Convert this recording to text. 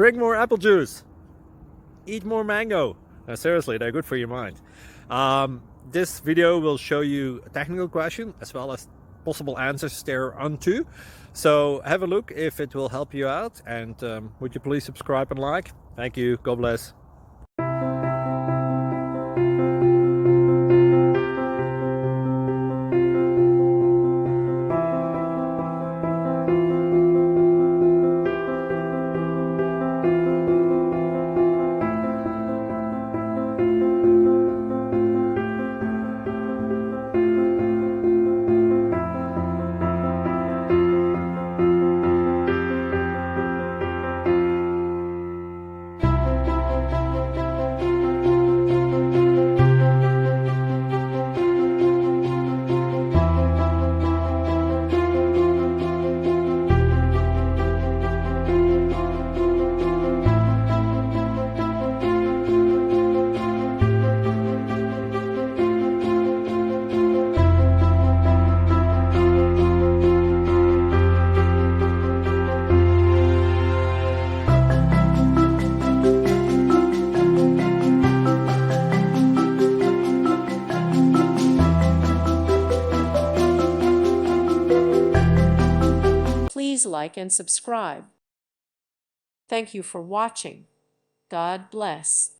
Drink more apple juice. Eat more mango. Seriously, they're good for your mind. This video will show you a technical question as well as possible answers thereunto. So have a look if it will help you out, and would you please subscribe and like? Thank you. God bless. Please like and subscribe. Thank you for watching. God bless.